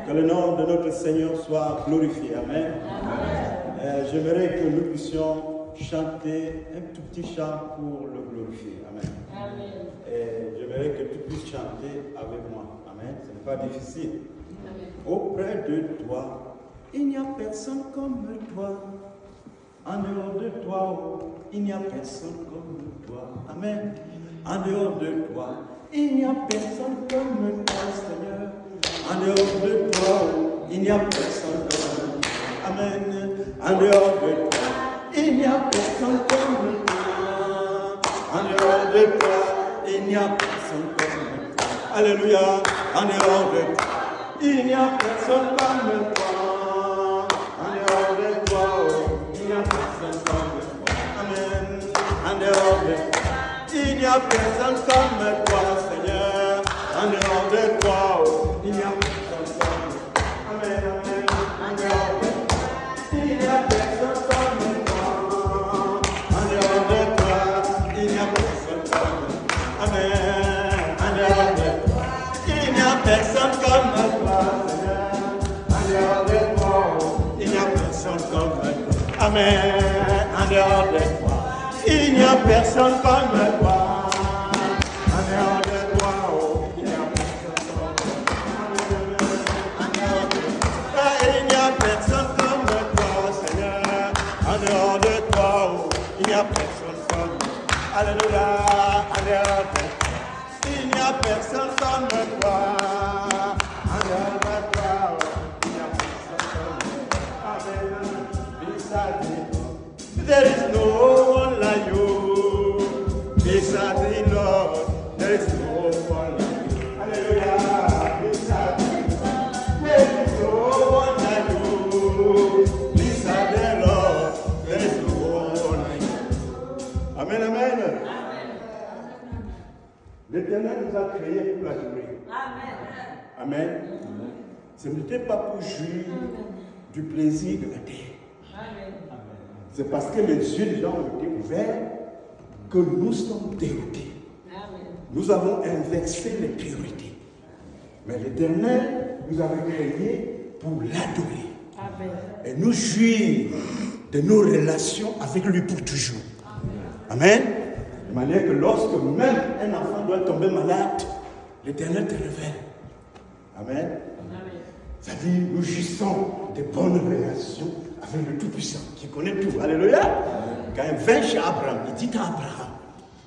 Que le nom de notre Seigneur soit glorifié. Amen. J'aimerais que nous puissions chanter un tout petit chant pour le glorifier. Amen. Et j'aimerais que tu puisses chanter avec moi. Amen. Ce n'est pas difficile. Amen. Auprès de toi, il n'y a personne comme toi. En dehors de toi, il n'y a personne comme toi. Amen. En dehors de toi, il n'y a personne comme toi, Seigneur. En dehors de toi, il n'y a personne comme toi. Amen. En dehors de toi, il n'y a personne comme toi. En dehors de toi, il n'y a personne comme toi. Alléluia. En dehors de toi, il n'y a personne comme toi. En dehors de toi, il n'y a personne comme toi. Amen. En dehors de toi, il n'y a personne comme toi, Seigneur. En dehors de toi, il n'y a personne comme toi. Amen, amen. En dehors de toi, il n'y a personne comme toi. En dehors de toi, il n'y a personne comme toi. Amen. En dehors de toi, il n'y a personne comme toi, Seigneur. En dehors de toi, il n'y a personne comme toi. Amen. En dehors de toi, il n'y a personne comme toi. En dehors de toi, il n'y a personne comme toi. Il n'y a personne comme toi, Seigneur. En dehors de toi, il n'y a personne comme toi. Alléluia. En dehors de toi, il n'y a personne comme toi. En dehors de toi, il n'y a personne comme toi. Amen. Beside me, there is no one like you. Beside the Lord, there is no one like you. Hallelujah. Beside the Lord, there is no one like you. Beside the Lord, there is no one like you. Amen, amen. L'Éternel nous a créés pour l'adorer. Amen. Amen. Ce n'était pas pour jouir du plaisir de la terre. Amen. C'est parce que les yeux des gens ont été ouverts que nous sommes déroutés. Nous avons inversé les priorités. Mais l'Éternel nous avait créés pour l'adorer. Et nous jouir de nos relations avec lui pour toujours. Amen. De manière que lorsque même un enfant doit tomber malade, l'Éternel te révèle. Amen. C'est-à-dire, nous jouissons de bonnes relations avec le Tout-Puissant, qui connaît tout. Alléluia. Quand il vint chez Abraham, il dit à Abraham,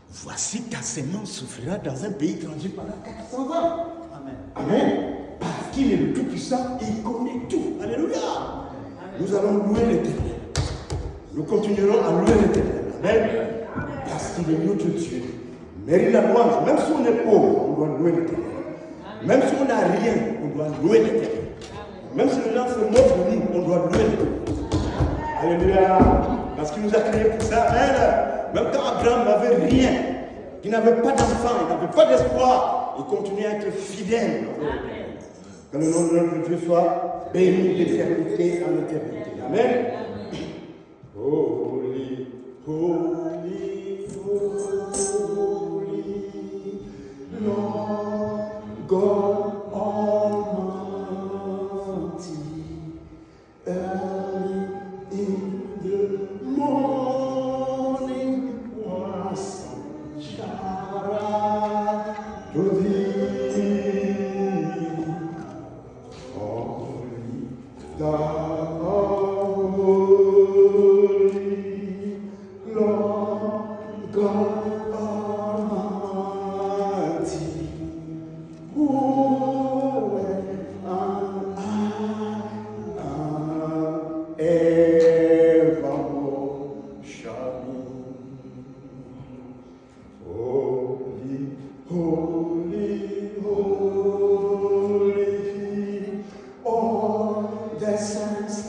voici ta sémence souffrira dans un pays étranger pendant 400 ans. Amen. Amen. Parce qu'il est le Tout-Puissant, il connaît tout. Alléluia. Nous allons louer l'Éternel. Nous continuerons à louer l'Éternel. Amen. Parce qu'il est notre Dieu. Mérite la louange. Même si on est pauvre, on doit louer l'Éternel. Même si on n'a rien, on doit louer l'Éternel. Même si les gens se moquent de nous, on doit louer l'Éternel. Alléluia. Parce qu'il nous a créés pour ça. Amen. Même quand Abraham n'avait rien, il n'avait pas d'enfant, il n'avait pas d'espoir, il continuait à être fidèle. Amen. Que le nom de notre Dieu soit béni d'éternité en éternité. Amen. Holy, holy, holy, Lord God Almighty, early in the morning was shower to thee, holy, thou holy, Lord God Almighty, who am I evermore shall be. Holy, holy, holy, all the saints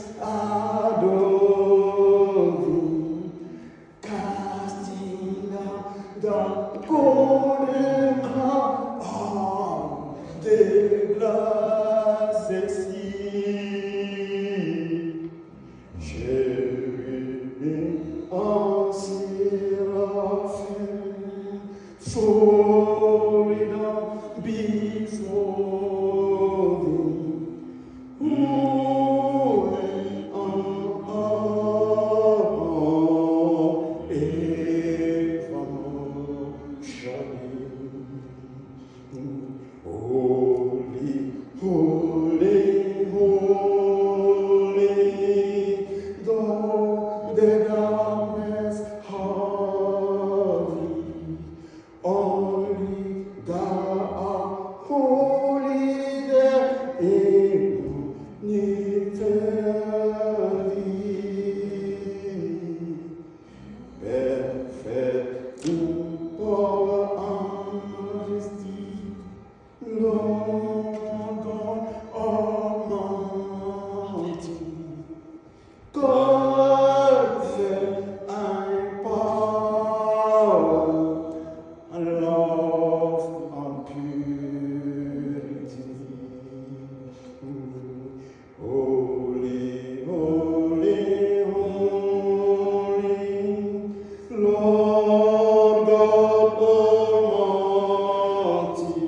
Holy, holy, though the darkness holy, only thou art holy there in eternity. Perfect in power and majesty, Lord God Almighty, God and power and love and purity. Holy, holy, holy, Lord God Almighty,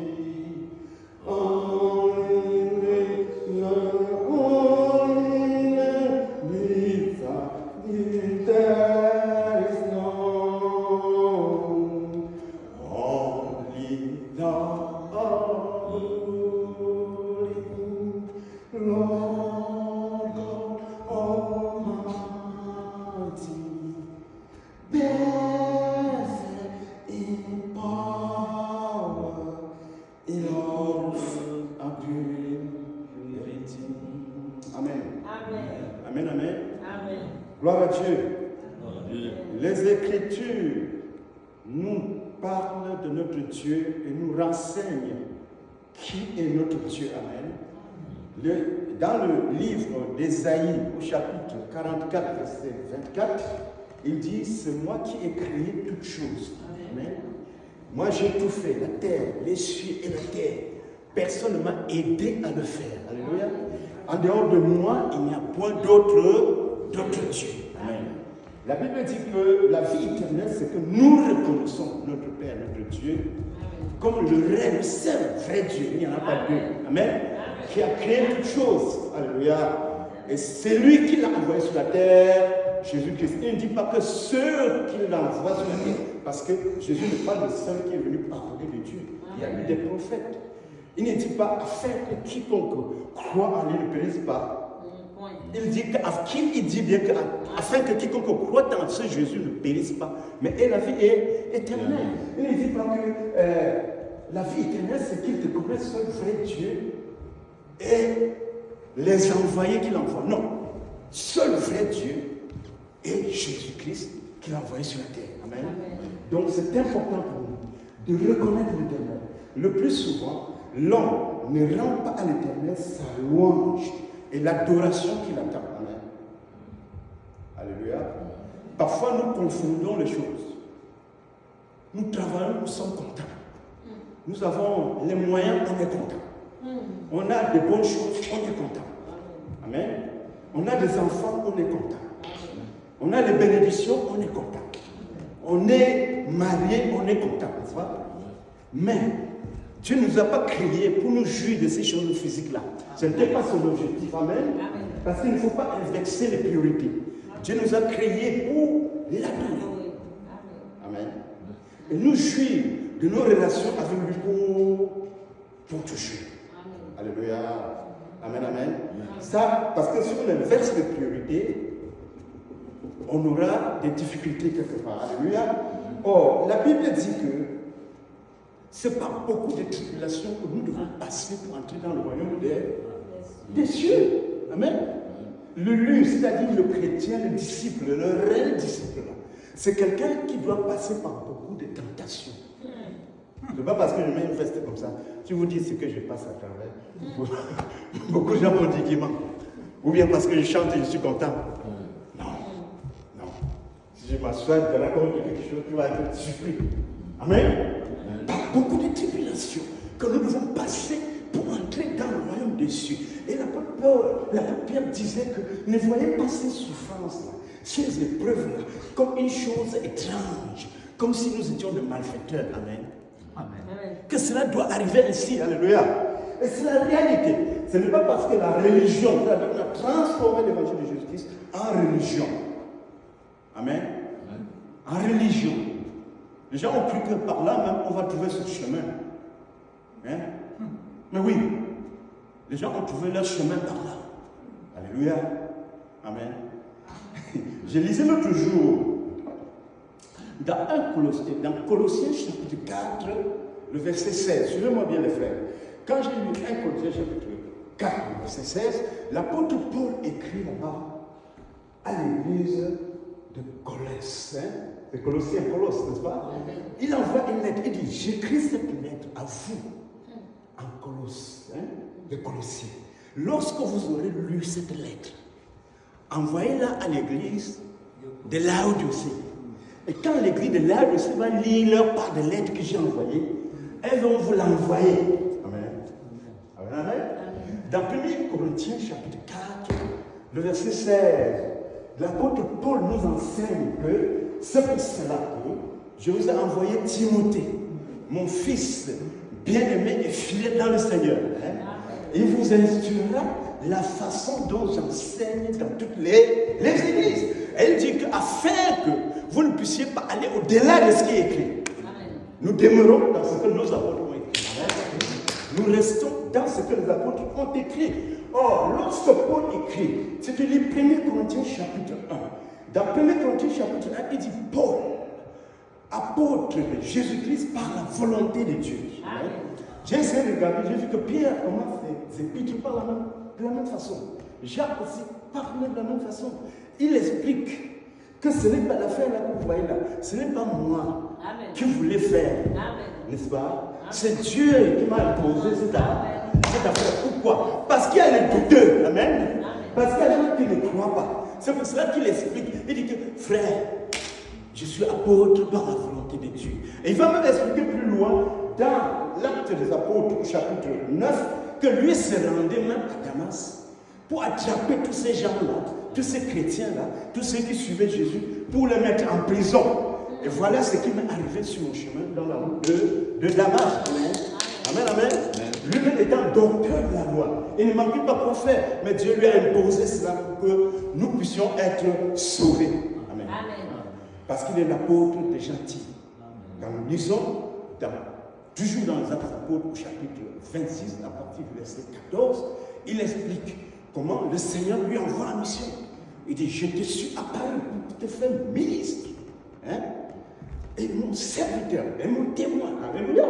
there is none. Only thou art holy, Lord God Almighty, blessed in power, in love and purity. Amen. Amen. Amen, amen. Amen. Gloire à Dieu. Les Écritures nous parlent de notre Dieu et nous renseignent qui est notre Dieu. Amen. Dans le livre d'Ésaïe, au chapitre 44, verset 24, il dit « C'est moi qui ai créé toutes choses. » Amen. Moi j'ai tout fait, la terre, les cieux et la terre. Personne ne m'a aidé à le faire. Alléluia. En dehors de moi, il n'y a point d'autre Dieu. Amen. La Bible dit que la vie éternelle, c'est que nous reconnaissons notre Père, notre Dieu, comme le seul vrai Dieu. Il n'y en a pas deux. Amen. Qui a créé toutes choses. Alléluia. Et c'est lui qui l'a envoyé sur la terre, Jésus-Christ. Il ne dit pas que ceux qui l'envoient sur la terre, parce que Jésus n'est pas le seul qui est venu parler de Dieu. Il y a eu des prophètes. Il ne dit pas afin que quiconque croit en lui ne périsse pas. Il dit bien que afin que quiconque croit en ce Jésus ne périsse pas, mais ait la vie est éternelle. Il ne dit pas que la vie éternelle, c'est qu'il te connaisse seul vrai Dieu et les envoyés qu'il envoie. Non, seul vrai Dieu et Jésus-Christ qu'il a envoyé sur la terre. Amen. Donc c'est important pour nous de reconnaître l'Éternel. Le plus souvent, l'homme ne rend pas à l'Éternel sa louange et l'adoration qu'il attend. Amen. Alléluia. Parfois, nous confondons les choses. Nous travaillons, nous sommes contents. Nous avons les moyens, on est content. On a de bonnes choses, on est content. Amen. On a des enfants, on est content. On a des bénédictions, on est content. On est marié, on est content. N'est-ce pas? Mais Dieu ne nous a pas créés pour nous jouir de ces choses physiques-là. Ce n'était pas son objectif. Amen. Parce qu'il ne faut pas indexer les priorités. Dieu nous a créés pour l'adorer. Amen. Et nous jouir de nos relations avec lui pour toujours. Alléluia. Amen, amen. Ça, parce que si on inverse les priorités, on aura des difficultés quelque part. Alléluia. Or, la Bible dit que c'est par beaucoup de tribulations que nous devons passer pour entrer dans le royaume des cieux. Amen. L'élu, c'est-à-dire le chrétien, le disciple, le réel disciple, c'est quelqu'un qui doit passer par beaucoup de tentations. Ce n'est pas parce que je manifeste comme ça. Si vous dites ce que je passe à travers, beaucoup de gens vont dire qu'il ment. Ou bien parce que je chante et je suis content. Non. Non. Si je m'assois, je raconte quelque chose, tu vas être surpris. Amen. Par beaucoup de tribulations que nous devons passer pour entrer dans le royaume des cieux. Et l'apôtre Pierre disait que ne voyez pas ces souffrances-là, ces épreuves-là, comme une chose étrange, comme si nous étions des malfaiteurs. Amen. Amen. Que cela doit arriver ainsi. Alléluia. Et c'est la réalité. Ce n'est pas parce que la religion, on a transformé l'évangile de Jésus-Christ en religion. Amen. En religion. Les gens ont cru que par là même on va trouver ce chemin. Hein? Mais oui, Les gens ont trouvé leur chemin par là. Alléluia. Amen. Je lisais l'autre jour dans Colossiens chapitre 4, le verset 16. Suivez-moi bien les frères. Quand j'ai lu 1 Colossiens chapitre 4, verset 16, l'apôtre Paul écrit là-bas à l'église de Colosse. C'est Colossiens, Colosse, n'est-ce pas? Il envoie une lettre. Il dit, j'écris cette lettre à vous en Colosse, de Colossiens. Lorsque vous aurez lu cette lettre, envoyez-la à l'église de Laodicée. Et quand l'église de Laodicée va lire leur part de lettres que j'ai envoyées, elles vont vous l'envoyer. Amen. Amen. Amen. Dans 1 Corinthiens chapitre 4, le verset 16, l'apôtre Paul nous enseigne que c'est pour cela que je vous ai envoyé Timothée, mon fils bien-aimé et fidèle dans le Seigneur. Il vous instruira la façon dont j'enseigne dans toutes les églises. Elle dit qu'afin que vous ne puissiez pas aller au-delà de ce qui est écrit, nous demeurons dans ce que nos apôtres ont écrit. Nous restons dans ce que les apôtres ont écrit. Or, lorsque Paul écrit, si tu lis 1 Corinthiens chapitre 1, dans 1 Corinthiens chapitre 1, il dit Paul, apôtre de Jésus-Christ par la volonté de Dieu. J'ai essayé de regarder, j'ai vu que Pierre commence ses épîtres par de la même façon. Jacques aussi parle de la même façon. Il explique que ce n'est pas l'affaire là que vous voyez là. Ce n'est pas moi qui voulais faire. N'est-ce pas? C'est Dieu qui m'a imposé cette affaire. Pourquoi? Parce qu'il y a les douteux. Amen. Parce qu'il y a des gens qui ne croient pas. C'est pour cela qu'il explique. Il dit que, frère, je suis apôtre par la volonté de Dieu. Et il va même expliquer plus loin dans l'Acte des Apôtres, au chapitre 9, que lui se rendait même à Damas pour attraper tous ces gens-là, tous ces chrétiens-là, tous ceux qui suivaient Jésus, pour les mettre en prison. Et voilà ce qui m'est arrivé sur mon chemin dans la route de Damas. Amen, amen. Lui-même étant docteur de la loi, il ne manquait pas pour faire, mais Dieu lui a imposé cela pour que nous puissions être sauvés. Amen. Parce qu'il est l'apôtre des gentils. Quand nous lisons, toujours dans les Actes des Apôtres, au chapitre 26, à partir du verset 14, il explique comment le Seigneur lui envoie la mission. Il dit, je te suis apparu pour te faire ministre. Et mon serviteur, et mon témoin. Alléluia.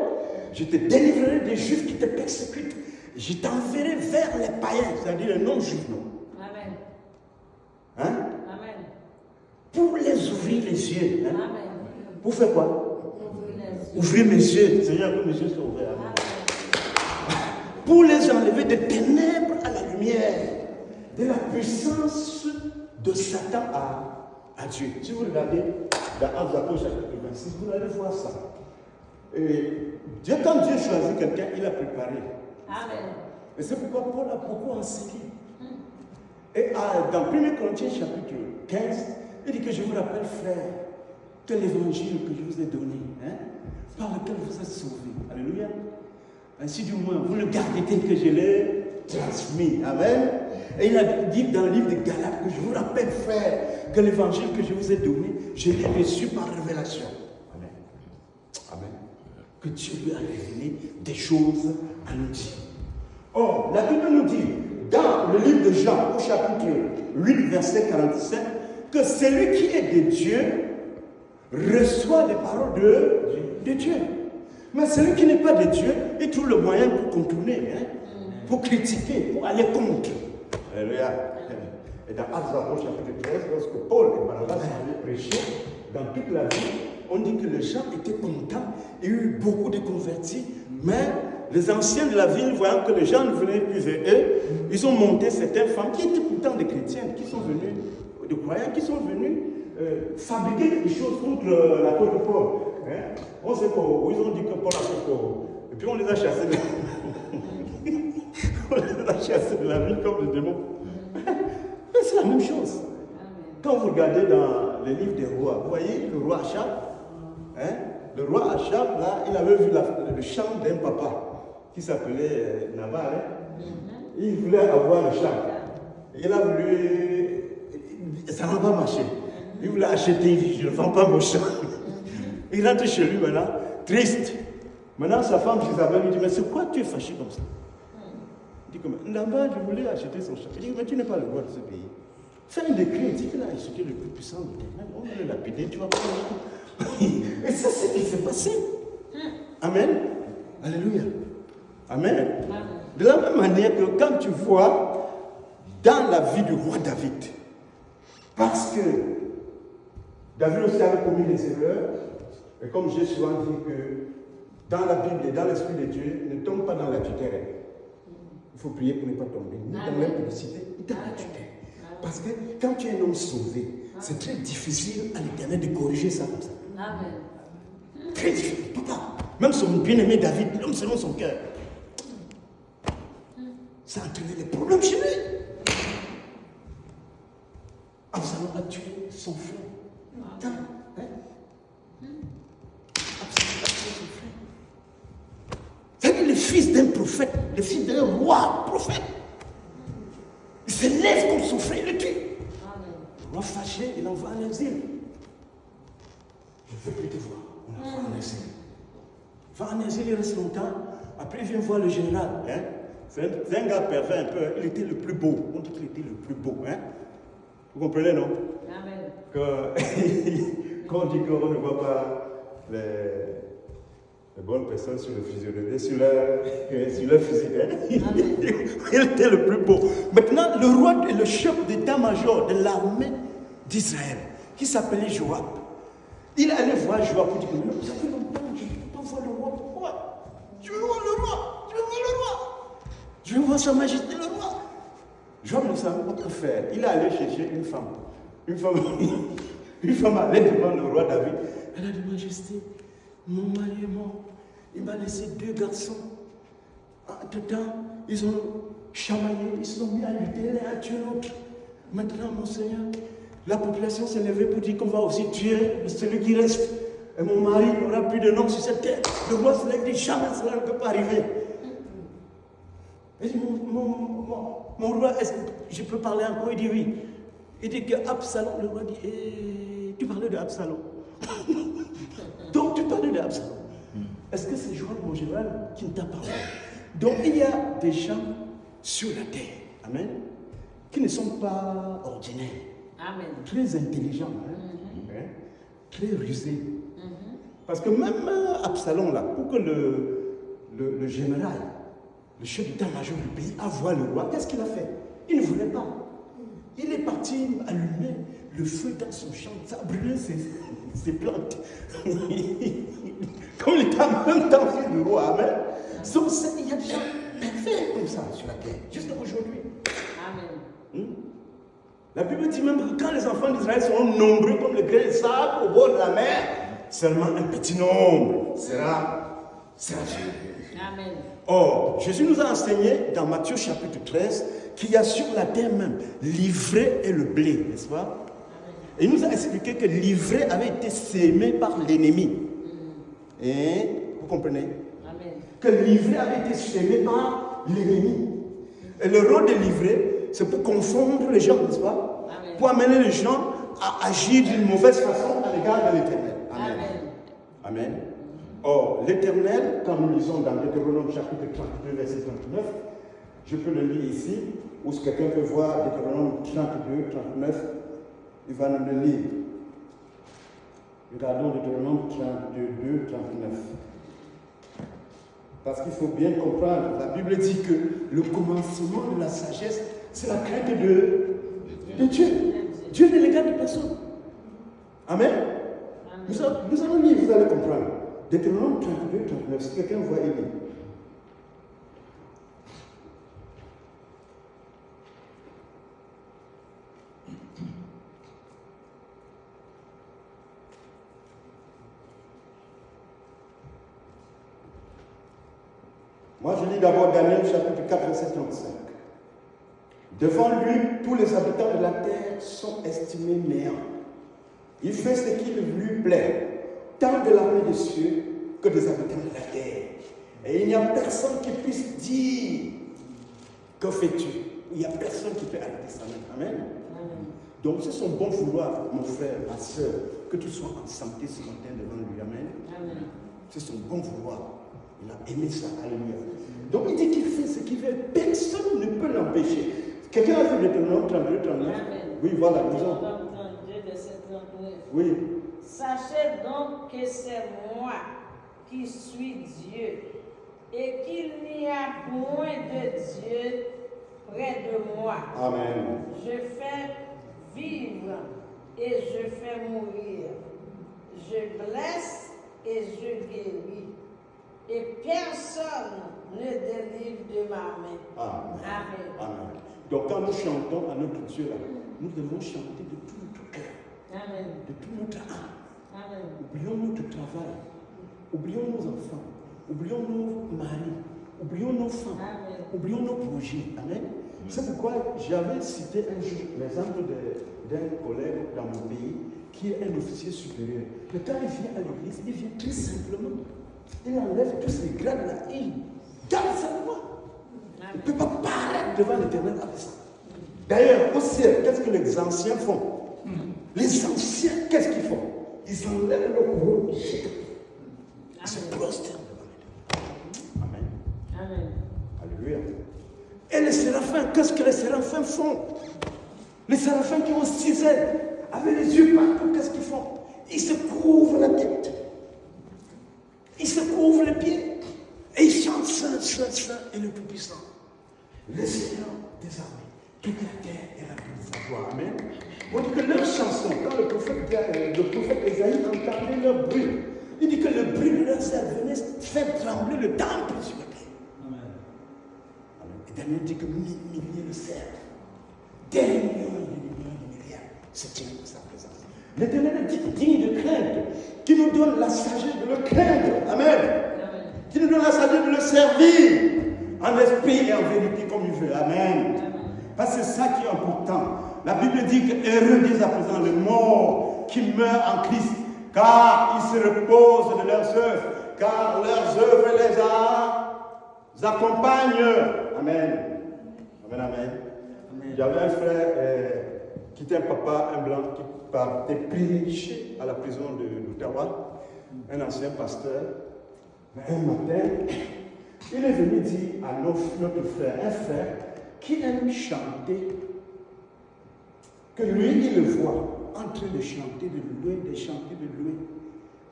Je te délivrerai des Juifs qui te persécutent. Je t'enverrai vers les païens, c'est-à-dire les non-juifs. Amen. Amen. Pour les ouvrir les yeux. Amen. Pour faire quoi? Ouvrir mes yeux. Seigneur, que mes yeux soient ouverts. Amen. Pour les enlever des ténèbres à la lumière, de la puissance de Satan à Dieu. Si vous regardez dans Actes des Apôtres chapitre 26, vous allez voir ça. Et Dieu, quand Dieu choisit quelqu'un, il a préparé. Amen. Et c'est pourquoi Paul a beaucoup enseigné. Et dans 1 Corinthiens chapitre 15, il dit que je vous rappelle, frère, que l'évangile que je vous ai donné, par lequel vous êtes sauvés. Alléluia. Ainsi du moins, vous le gardez tel que je l'ai transmis. Amen. Et il a dit dans le livre de Galates que je vous rappelle, frère, que l'évangile que je vous ai donné, je l'ai reçu par révélation. Amen. Amen. Que Dieu lui a révélé des choses à nous dire. Or, la Bible nous dit, dans le livre de Jean, au chapitre 8, verset 47, que celui qui est de Dieu reçoit des paroles de Dieu. Mais celui qui n'est pas de Dieu, il trouve le moyen pour contourner, pour critiquer, pour aller contre. Alléluia. Et dans Actes des Apôtres, chapitre 13, lorsque Paul et Barnabas avaient prêché dans toute la ville, on dit que les gens étaient contents, il y a eu beaucoup de convertis, mais les anciens de la ville, voyant que les gens ne venaient plus vers eux, ils ont monté certaines femmes qui étaient pourtant des chrétiennes, qui sont venues, des croyants, qui sont venus fabriquer des choses contre l'apôtre Paul. On sait quoi, ils ont dit que Paul a fait quoi. Et puis on les a chassés de la ville comme des démons. Mais c'est la même chose. Quand vous regardez dans les livres des rois, vous voyez le roi Achab, le roi Achab, là, il avait vu le champ d'un papa qui s'appelait Nabal. Il voulait avoir le champ. Il a voulu. Ça n'a pas marché. Il voulait acheter, il dit, je ne vends pas mon champ. Il rentre chez lui maintenant, triste. Maintenant, sa femme Isabelle lui dit, mais c'est quoi tu es fâché comme ça? dit comme, là-bas, je voulais acheter son champ. Il dit, mais tu n'es pas le roi de ce pays. Fais un décret, il dit qu'il a acheté le plus puissant de l'Éternel. On va le lapider, tu vas prendre. Et ça, c'est ce qui s'est passé. Amen. Alléluia. Amen. De la même manière que quand tu vois dans la vie du roi David, parce que David aussi avait commis des erreurs, et comme j'ai souvent dit que dans la Bible et dans l'Esprit de Dieu, ne tombe pas dans la tutelle. Il faut prier pour ne pas tomber, ni dans l'impudicité, ni dans la tutelle. Parce que quand tu es un homme sauvé, c'est très difficile à l'Éternel de corriger ça comme ça. Amen. Très difficile. Papa, même son bien-aimé David, l'homme selon son cœur, ça a entraîné des problèmes chez lui. Absalom a tué son frère. Absalom a tué son frère. C'est le fils d'un prophète, le fils d'un roi prophète. Il se lève contre son frère et le tue. Le roi fâché, il l'envoie en exil. Je ne veux plus te voir. On l'envoie en exil. Il va en exil, il reste longtemps. Après, il vient voir le général. C'est un gars pervers un peu. Il était le plus beau. On dit qu'il était le plus beau. Vous comprenez, non? Amen. Quand on dit qu'on ne voit pas les bonnes personnes sur le physionomie, sur leur physique. Il était le plus beau. Maintenant, le roi et le chef d'état-major de l'armée d'Israël, qui s'appelait Joab, il allait voir Joab pour dire que ça fait longtemps que je ne peux pas voir le roi. Pourquoi? Je veux voir le roi. Je veux voir le roi. Je veux voir sa majesté, le roi. Joab ne savait pas quoi faire. Il est allé chercher une femme. Une femme allait devant le roi David. Elle a dit, majesté, mon mari est mort. Il m'a laissé 2 garçons. Entre-temps, ils ont chamaillé, ils se sont mis à lutter l'un à tuer l'autre. Maintenant, mon Seigneur, la population s'est levée pour dire qu'on va aussi tuer celui qui reste. Et mon mari n'aura plus de nom sur cette terre. Le roi se lève, dit jamais cela ne peut pas arriver. Il dit, mon roi, est-ce que je peux parler encore? Il dit oui. Il dit que Absalom, le roi dit, tu parlais de Absalom. Donc tu parlais de Absalom. Est-ce que c'est Joab, mon général, qui ne t'a pas parlé? Donc il y a des gens sur la terre, amen, qui ne sont pas ordinaires, amen, très intelligents, très rusés. Parce que même Absalom, là, pour que le général, le chef d'état-major du pays, a vu le roi, qu'est-ce qu'il a fait? Il ne voulait pas. Il est parti allumer le feu dans son champ, ça a brûlé ses plantes. Comme il était en même temps fils du roi, amen. Donc il y a des gens parfaits comme ça sur la terre, jusqu'à aujourd'hui. Amen. La Bible dit même que quand les enfants d'Israël seront nombreux comme le grain de sable au bord de la mer, seulement un petit nombre sera Dieu. Amen. Or, Jésus nous a enseigné dans Matthieu chapitre 13 qu'il y a sur la terre même l'ivraie et le blé, n'est-ce pas? Et il nous a expliqué que l'ivraie avait été sémé par l'ennemi. Et vous comprenez? Amen. Que l'ivraie avait été sémé par l'ennemi. Et le rôle de l'ivraie, c'est pour confondre les gens, n'est-ce pas? Amen. Pour amener les gens à agir d'une mauvaise façon à l'égard de l'Éternel. Amen. Amen. Amen. Or, l'Éternel, quand nous lisons dans Deutéronome chapitre 32, verset 39, je peux le lire ici, ou si quelqu'un peut voir Deutéronome 32, 39, il va nous le lire. Regardons Deutéronome 32, 39. Parce qu'il faut bien comprendre, la Bible dit que le commencement de la sagesse, c'est la crainte de Dieu. Dieu ne l'égale de personne. Amen. Nous allons lire, vous allez comprendre. Deutéronome 32, 39, si quelqu'un voit, il lit. Moi, je lis d'abord Daniel chapitre 4, verset 35. Devant lui, tous les habitants de la terre sont estimés néants. Il fait ce qui lui plaît, tant de l'armée des cieux que des habitants de la terre. Et il n'y a personne qui puisse dire que fais-tu. Il n'y a personne qui peut arrêter ça. Amen. Amen. Donc c'est son bon vouloir, mon frère, ma soeur, que tu sois en santé ce matin devant lui. Amen. Amen. C'est son bon vouloir. Il a aimé ça, alléluia. Donc il dit qu'il fait ce qu'il veut, personne ne peut l'empêcher. Quelqu'un a fait le Deutéronome 32, 39? Oui, voilà, disons. 32, verset 39. Oui. Sachez donc que c'est moi qui suis Dieu, et qu'il n'y a point de Dieu près de moi. Amen. Je fais vivre et je fais mourir. Je blesse et je guéris. Et personne ne délivre de ma main. Amen. Amen. Amen. Donc quand nous chantons à notre Dieu là, nous devons chanter de tout notre cœur, Amen. de tout notre âme. Amen. Oublions notre travail, oublions nos enfants, oublions nos maris, oublions nos femmes, Amen. oublions nos projets. Amen. C'est pourquoi j'avais cité un jour l'exemple d'un collègue dans mon pays qui est un officier supérieur. Mais quand il vient à l'église, il vient tout simplement. Il enlève tous ces grades-là, il garde sa loi. Il ne peut pas paraître devant l'Éternel avec ça. D'ailleurs, au ciel, qu'est-ce que les anciens font? Les anciens, qu'est-ce qu'ils font? Ils enlèvent le couronne, ils se prosternent devant l'Éternel. Amen. Amen. Alléluia. Et les séraphins, qu'est-ce que les séraphins font? Les séraphins qui ont 6 ailes, avec les yeux partout, qu'est-ce qu'ils font? Ils se couvrent la tête. Ils se couvrent les pieds. Et ils chantent Saint, Saint, Saint et le Tout-Puissant. Le Seigneur des armées. Toute la terre est remplie de sa gloire. Amen. On dit que leur chanson, quand le prophète Ésaïe entendait leur bruit, il dit que le bruit de leur cerf venait faire trembler le temple sur la terre. Amen. Et Daniel dit que milliers de cerfs, des millions et des millions de milliards, se tiennent de sa présence. L'Éternel est digne de crainte, qui nous donne la sagesse de le craindre. Amen. Qui nous donne la sagesse de le servir en esprit et en vérité comme il veut. Amen. Parce que c'est ça qui est important. La Bible dit que heureux dès à présent les morts qui meurent en Christ, car ils se reposent de leurs œuvres, car leurs œuvres les accompagnent. Amen. Amen, amen. J'avais un frère qui était un papa, un blanc, qui partait prêcher à la prison d'Ottawa, un ancien pasteur. Mais un matin, il est venu dire à notre frère, un frère qui aime chanter, que lui, il le voit en train de chanter, de louer, de chanter, de louer.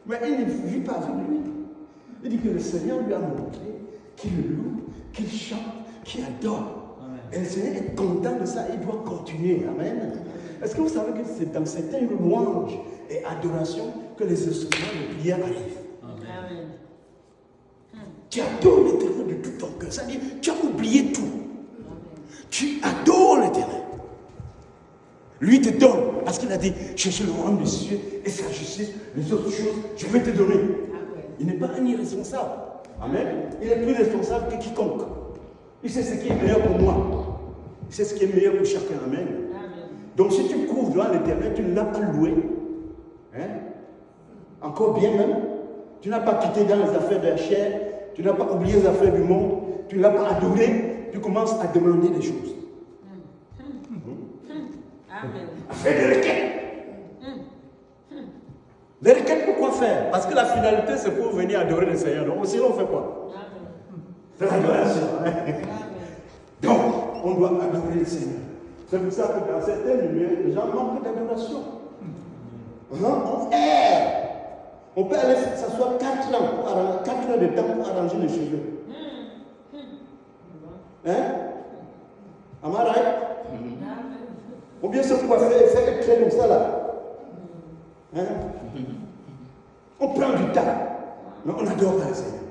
Mais il ne vit pas avec lui. Il dit que le Seigneur lui a montré qu'il loue, qu'il chante, qu'il adore. Amen. Et le Seigneur est content de ça, il doit continuer. Amen. Est-ce que vous savez que c'est dans certaines louanges et adorations que les instruments de prière arrivent? Amen. Tu adores l'Éternel de tout ton cœur. Ça veut dire tu as oublié tout. Tu adores l'Éternel. Lui te donne, parce qu'il a dit, cherchez le royaume des cieux et sa justice, les autres choses, je vais te donner. Il n'est pas un irresponsable. Amen. Il est plus responsable que quiconque. Il sait ce qui est meilleur pour moi. Il sait ce qui est meilleur pour chacun. Amen. Donc si tu couvres devant l'Éternel, tu ne l'as pas loué. Hein? Encore bien même. Tu n'as pas quitté dans les affaires de la chair. Tu n'as pas oublié les affaires du monde. Tu ne l'as pas adoré. Tu commences à demander des choses. Amen. À faire des requêtes. Les requêtes, pourquoi faire? Parce que la finalité, c'est pour venir adorer le Seigneur. Donc, sinon, on fait quoi? C'est l'adoration. Donc, on doit adorer le Seigneur. C'est pour ça que dans certains milieux, les gens manquent d'adoration. On erre. On peut aller s'asseoir 4 heures de temps pour arranger les cheveux. Hein? Am I right? Ou bien se coiffer et faire un trait comme ça là. Hein? On prend du temps, mais on n'adore pas le Seigneur.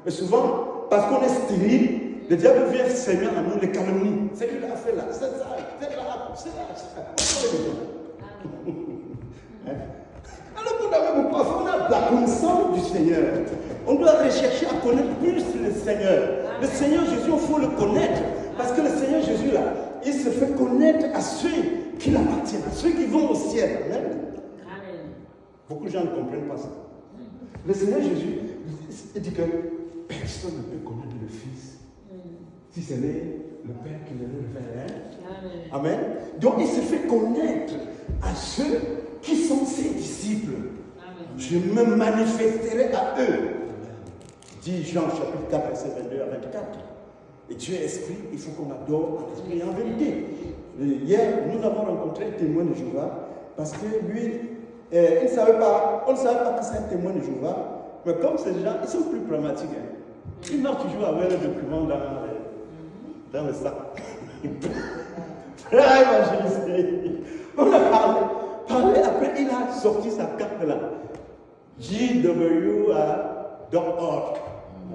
Et souvent, parce qu'on est stérile, le diable vient Seigneur à nous les calomnies. C'est lui qui a fait là, c'est ça, c'est là, c'est là. Alors qu'on a même pas, on a la connaissance du Seigneur. On doit rechercher à connaître plus le Seigneur. Le Seigneur Jésus, il faut le connaître. Parce que le Seigneur Jésus là, il se fait connaître à ceux qui l'appartiennent, à ceux qui vont au ciel. Amen. Beaucoup de gens ne comprennent pas ça. Le Seigneur Jésus, il dit que personne ne peut connaître le Fils si ce n'est le Père qui le révèle. Amen. Donc il se fait connaître à ceux qui sont ses disciples. Amen. Je me manifesterai à eux. dit Jean chapitre 4, verset 22 à 24. Et Dieu est esprit, il faut qu'on adore en esprit et en vérité. Et hier, nous avons rencontré le témoin de Jéhovah parce que lui, on ne savait pas que c'est un témoin de Jéhovah, mais comme ces gens, ils sont plus pragmatiques. Hein. Ils marchent toujours avec le document dans le sac. Frère évangéliste, on a parlé, après il a sorti sa carte là. JW.org.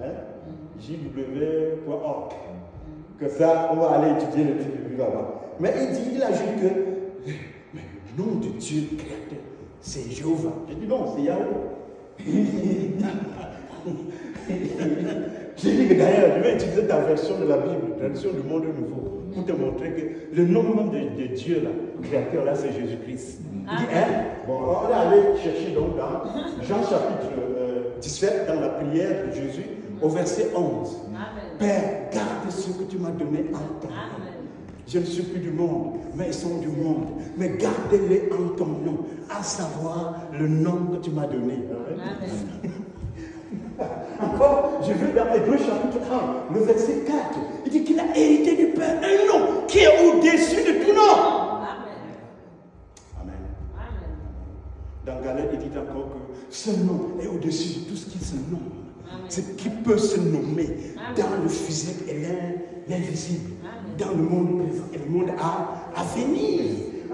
Hein? JW.org. Que ça, on va aller étudier le truc de lui là-bas. Mais il ajoute que le nom de Dieu créateur, c'est Jéhovah. J'ai dit non, c'est Yahweh. J'ai dit que d'ailleurs, je vais utiliser ta version de la Bible, la version du monde nouveau, pour te montrer que le nom même de Dieu, là, créateur, là, c'est Jésus-Christ. Il dit, hein? Bon, on est allé chercher donc dans Jean chapitre 17, dans la prière de Jésus, au verset 11. Amen. Père, garde ce que tu m'as donné en ton nom. Je ne suis plus du monde, mais ils sont du monde. Mais gardez-les en ton nom, à savoir le nom que tu m'as donné. Amen. Encore, je vais dans Hébreux chapitre 1, le verset 4. Il dit qu'il a hérité du Père un nom qui est au-dessus de tout nom. Amen. Amen. Amen. Dans Galate, il dit encore que ce nom est au-dessus de tout ce qui se nomme. Amen. Ce qui peut se nommer dans le physique et l'invisible, dans le monde présent et le monde à venir.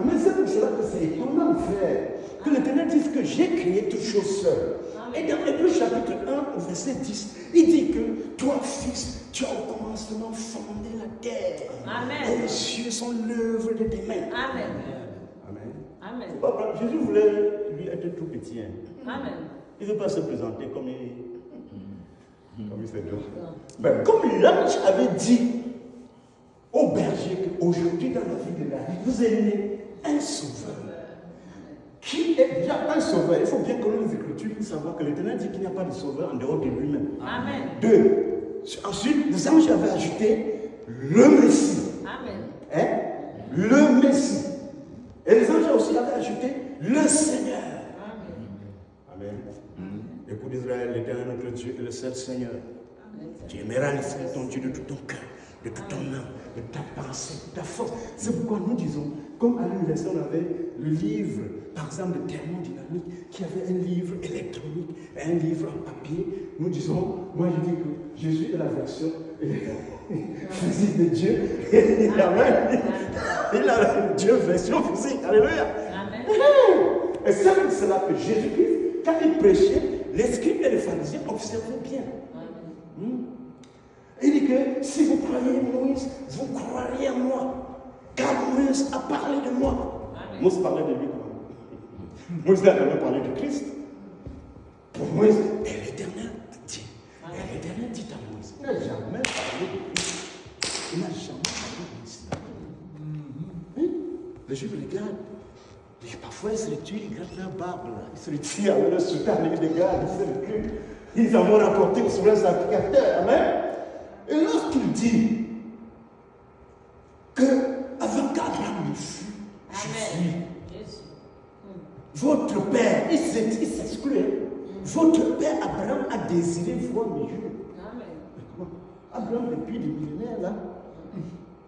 Amen. C'est pour cela que c'est étonnant, frère, que l'Éternel dise que j'ai créé toutes choses seul. Et dans Hébreux chapitre 1, au verset 10, il dit que toi, fils, tu as au commencement fondé la terre. Amen. Et les cieux sont l'œuvre de tes mains. Amen. Amen. Amen. Papa, Jésus voulait lui être tout petit. Hein. Amen. Il ne veut pas se présenter comme il fait d'autres. Ben, comme l'ange avait dit au berger qu'aujourd'hui, dans la vie de la vie, vous avez né un sauveur. Qui est déjà un sauveur? Il faut bien connaître les Écritures pour savoir que l'Éternel dit qu'il n'y a pas de sauveur en dehors de lui-même. Amen. 2. Ensuite, les anges avaient ajouté le Messie. Amen. Hein? Le Messie. Et les anges aussi avaient ajouté le Seigneur. Amen. Amen. Écoute Israël, l'Éternel notre Dieu est le seul Seigneur. Amen. Tu aimeras le Seigneur ton Dieu de tout ton cœur, de toute ton âme, de ta pensée, de ta force. C'est pourquoi nous disons, comme à l'université on avait le livre, par exemple, de thermodynamique, qui avait un livre électronique et un livre en papier, nous disons, moi je dis que Jésus est la version physique de Dieu. Amen. Il a Dieu version physique. Alléluia. Amen. Et c'est pour cela que Jésus-Christ, quand il prêchait, les scribes et les pharisiens observaient bien. Il dit que si vous croyez Moïse, vous croirez en moi. Car Moïse a parlé de moi. Amen. Moïse parlait de lui. Moïse n'a jamais parlé de Christ. Pour Moïse, et l'Éternel dit. Et l'Éternel dit à Moïse. Il n'a jamais parlé de Christ. Il n'a jamais parlé de Christ. Les Juifs regardent. Et parfois ils se le tuent, ils gardent leur barbe là. Ils se le tuent avec le soutane, ils les gardent, ils se le tuent. Ils en vont rapporter sur leurs applicateurs. Amen. Et lorsqu'il dit que avant qu'Abraham ne fût, je suis. Votre père, il s'exclut. Votre père Abraham a désiré voir mes jours. Amen. Abraham, depuis des millénaires, là,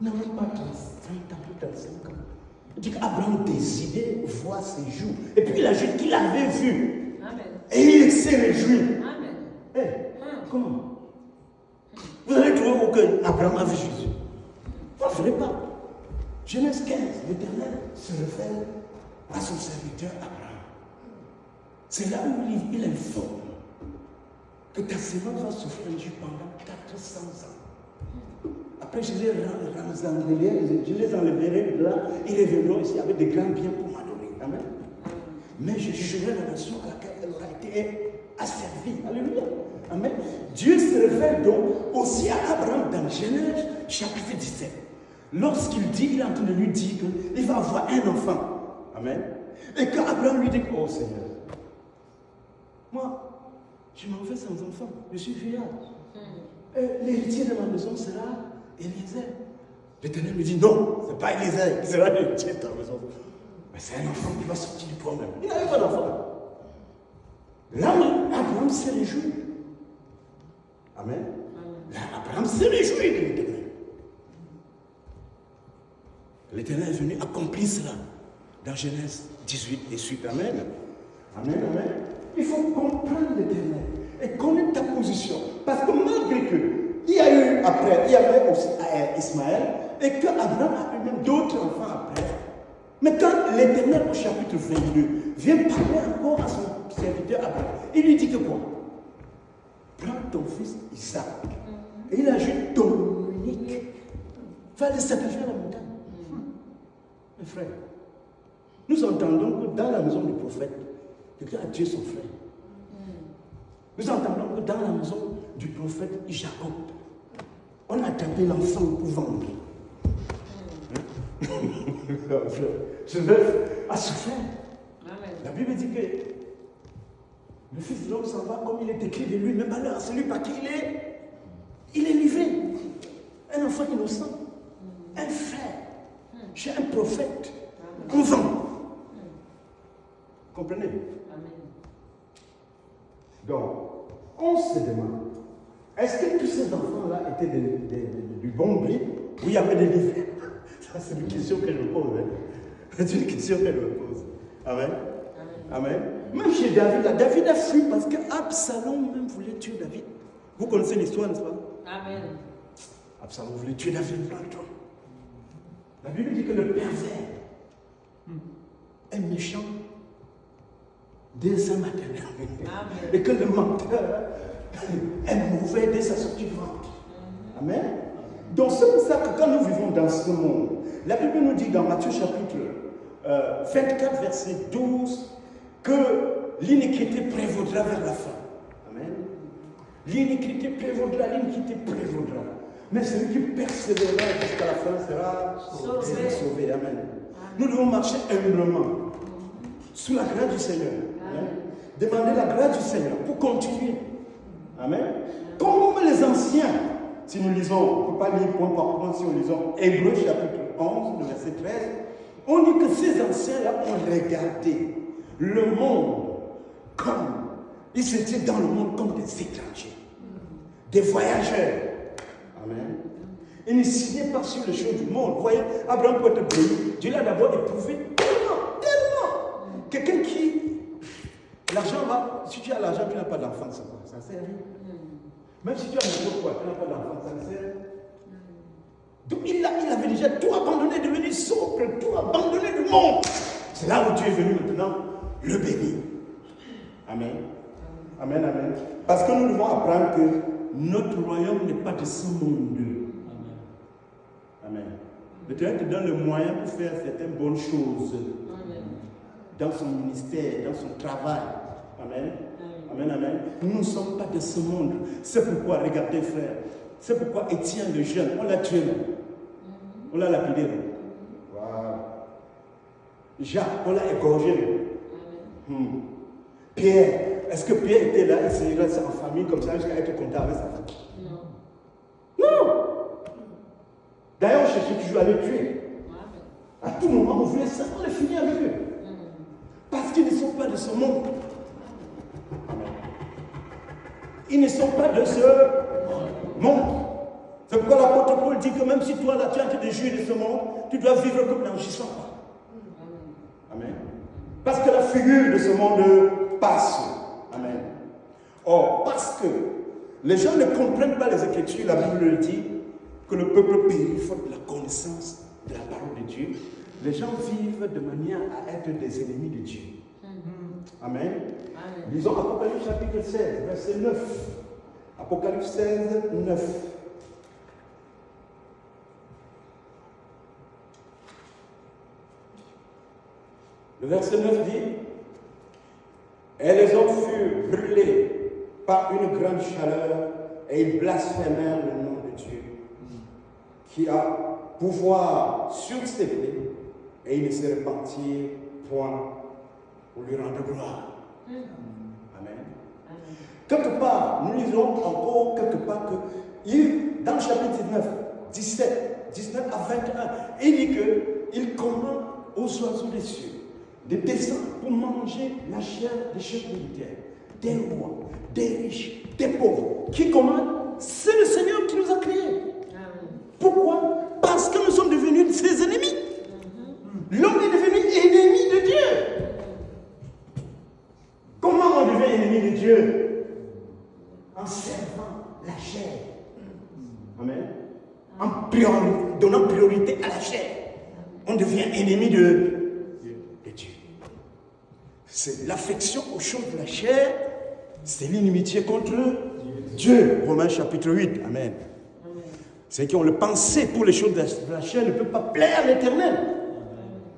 n'a même pas 30 ans, plus 35 ans. Il dit qu'Abraham désirait voir ses jours. Et puis il a dit qu'il avait vu. Amen. Et il s'est réjoui. Amen. Hey, comment? Vous allez trouver aucun Abraham a vu Jésus. Vous ne ferez pas. Genèse 15, l'Éternel se révèle à son serviteur Abraham. C'est là où il informe que ta sémence va souffrir pendant 400 ans. Après, je les enlèverai de là, ils reviendront ici avec des grands biens pour m'adorer. Amen. Mais je jugerai la nation à laquelle elle aura été asservie. Alléluia. Amen. Dieu se révèle donc aussi à Abraham dans Genèse chapitre 17. Lorsqu'il dit, il est en train de lui dire qu'il va avoir un enfant. Amen. Et quand Abraham lui dit, oh Seigneur, moi, je m'en vais sans enfant, je suis vieillard. L'héritier de ma maison sera Eliezer. L'Éternel lui dit, non, ce n'est pas Eliezer qui sera l'héritier de ta maison. Mais c'est un enfant qui va sortir du problème. Il n'avait pas d'enfant. Là, Abraham s'est réjoui. Amen. Là, Abraham se réjouit de l'Éternel. L'Éternel est venu accomplir cela dans Genèse 18 et suite. Amen. Amen, amen. Il faut comprendre l'Éternel et connaître ta position. Parce que malgré que il y a eu après, il y avait aussi Ismaël et qu'Abraham a eu même d'autres enfants après. Mais quand l'Éternel au chapitre 22 vient parler encore à son serviteur Abraham, il lui dit que quoi? Prends ton fils Isaac. Et il ajoute ton unique. Va le sacrifier à la montagne. Mes frères, nous entendons que dans la maison du prophète, quelqu'un a tué son frère. Nous entendons que dans la maison du prophète Jacob, on a attrapé l'enfant pour vendre. Joseph a souffert. La Bible dit que le Fils de l'homme s'en va comme il est écrit de lui, mais malheur à celui par qui il est livré. Un enfant innocent, un frère, chez un prophète, on vend. Comprenez? Donc, on se demande, est-ce que tous ces enfants-là étaient du bon bris ou il y avait des livres? Ça, c'est une question que je me pose. C'est une question que je me pose. Amen. Amen. Même chez David, là, David a fui parce qu'Absalom même voulait tuer David. Vous connaissez l'histoire, n'est-ce pas? Amen. Absalom voulait tuer David dans le trône. La Bible dit que le pervers est méchant dès sa maternelle. Et que le menteur est mauvais dès sa sortie du ventre. Amen. Donc c'est pour ça que quand nous vivons dans ce monde, la Bible nous dit dans Matthieu chapitre 24, verset 12, que l'iniquité prévaudra vers la fin. Amen. L'iniquité prévaudra, l'iniquité prévaudra. Mais celui qui persévérera jusqu'à la fin sera sauvé. Amen. Nous devons marcher humblement sous la grâce du Seigneur. Amen. Demander la grâce du Seigneur pour continuer. Amen. Comme les anciens, si nous lisons, on ne peut pas lire point par point, si nous lisons Hébreux chapitre 11, le verset 13, on dit que ces anciens-là ont regardé le monde comme, ils étaient dans le monde comme des étrangers, des voyageurs. Amen. Initiés par sur les choses du monde. Vous voyez, Abraham peut être béni. Dieu l'a d'abord éprouvé tellement. Quelqu'un qui, l'argent va, si tu as l'argent, tu n'as pas d'enfant, ça ne sert à rien. Même si tu as n'importe quoi, tu n'as pas d'enfant, ça ne sert à rien. Donc il avait déjà tout abandonné, devenu sobre, tout abandonné du monde. C'est là où tu es venu maintenant, le béni. Amen. Amen, amen. Parce que nous devons apprendre que notre royaume n'est pas de ce monde. Amen. L'Éternel te donne le moyen pour faire certaines bonnes choses. Amen. Dans son ministère, dans son travail. Amen. Amen, amen. Nous ne sommes pas de ce monde. C'est pourquoi, regardez frère, c'est pourquoi Étienne le jeune, on l'a tué. On l'a lapidé. Voilà. Jacques, on l'a égorgé. Pierre, est-ce que Pierre était là, il s'est resté en famille comme ça jusqu'à être content avec sa famille? Non. D'ailleurs, on cherchait toujours à les tuer. À tout moment, on voulait simplement les finir avec eux. Parce qu'ils ne sont pas de ce monde. Ils ne sont pas de ce monde. C'est pourquoi l'apôtre Paul dit que même si toi, là, tu es en train de jouir de ce monde, tu dois vivre comme l'enrichissant. Amen. Parce que la figure de ce monde passe. Amen. Or, parce que les gens ne comprennent pas les Écritures, la Bible le dit, que le peuple périt faute de la connaissance de la parole de Dieu. Les gens vivent de manière à être des ennemis de Dieu. Amen. Amen. Lisons Apocalypse chapitre 16, verset 9. Apocalypse 16, 9. Le verset 9 dit: et les hommes furent brûlés par une grande chaleur et ils blasphémèrent le nom de Dieu, qui a pouvoir sur ses plaies, et ils ne se repentirent point pour lui rendre gloire. Amen. Quelque part, nous lisons encore quelque part que dans le chapitre 19 à 21, il dit qu'il commande aux oiseaux des cieux de descendre pour manger la chair des chefs militaires, des rois, des riches, des pauvres. Qui commande? on devient ennemi de Dieu. C'est l'affection aux choses de la chair, c'est l'inimitié contre Dieu. Romains chapitre 8. Amen. Ceux qui ont le pensée pour les choses de la chair ne peuvent pas plaire à l'Éternel.